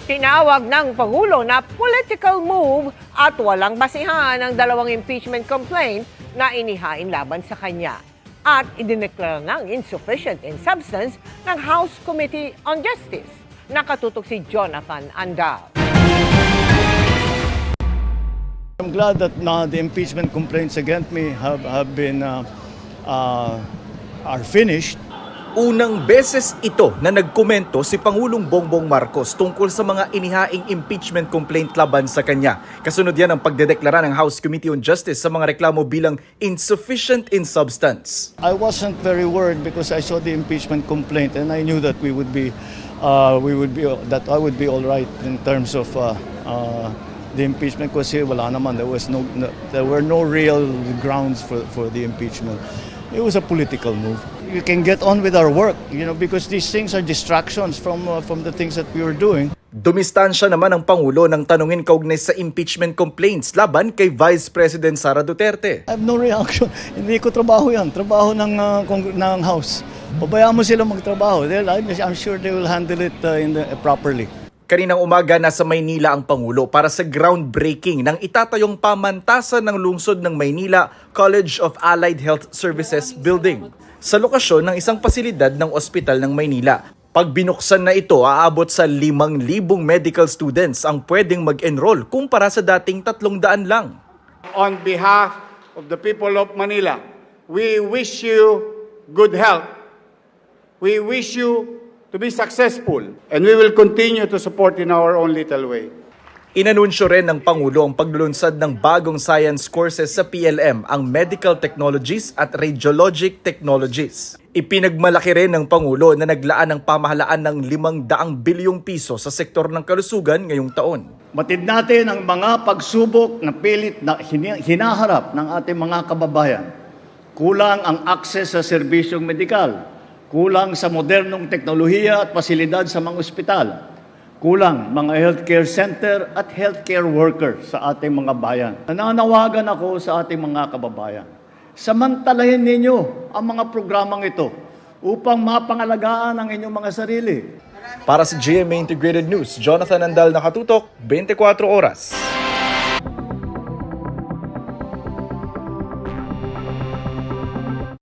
Tinawag ng Pangulo na political move at walang basihan ang dalawang impeachment complaint na inihain laban sa kanya. At idineklara ngang insufficient in substance ng House Committee on Justice. Nakatutok si Jonathan Andal. I'm glad that now the impeachment complaints against me have been are finished. Unang beses ito na nagkomento si Pangulong Bongbong Marcos tungkol sa mga inihaing impeachment complaint laban sa kanya. Kasunod yan ang pagdedeklara ng House Committee on Justice sa mga reklamo bilang insufficient in substance. I wasn't very worried because I saw the impeachment complaint and I knew that I would be all right in terms of the impeachment kasi wala naman, there were no real grounds for the impeachment. It was a political move. We can get on with our work, because these things are distractions from the things that we were doing. Dumistansya naman ang Pangulo ng tanungin kaugnay sa impeachment complaints laban kay Vice President Sara Duterte. I have no reaction. Hindi ko trabaho yan. Trabaho ng House. Pabayaan mo sila magtrabaho. I'm sure they will handle it properly. Kaninang umaga nasa Maynila ang Pangulo para sa groundbreaking ng itatayong pamantasan ng lungsod ng Maynila College of Allied Health Services Building sa lokasyon ng isang pasilidad ng ospital ng Maynila. Pag binuksan na ito, aabot sa 5,000 medical students ang pwedeng mag-enroll kumpara sa dating 300 lang. On behalf of the people of Manila, we wish you good health. We wish you to be successful, and we will continue to support in our own little way. Inanunsyo rin ng Pangulo ang paglulunsad ng bagong science courses sa PLM, ang Medical Technologies at Radiologic Technologies. Ipinagmalaki rin ng Pangulo na naglaan ng pamahalaan ng 500 bilyong piso sa sektor ng kalusugan ngayong taon. Batid natin ang mga pagsubok na pilit na hinaharap ng ating mga kababayan. Kulang ang akses sa serbisyong medikal. Kulang sa modernong teknolohiya at pasilidad sa mga ospital. Kulang mga healthcare center at healthcare worker sa ating mga bayan. Nananawagan ako sa ating mga kababayan. Samantalahin ninyo ang mga programang ito upang mapangalagaan ang inyong mga sarili. Para sa GMA Integrated News, Jonathan Andal, nakatutok, 24 oras.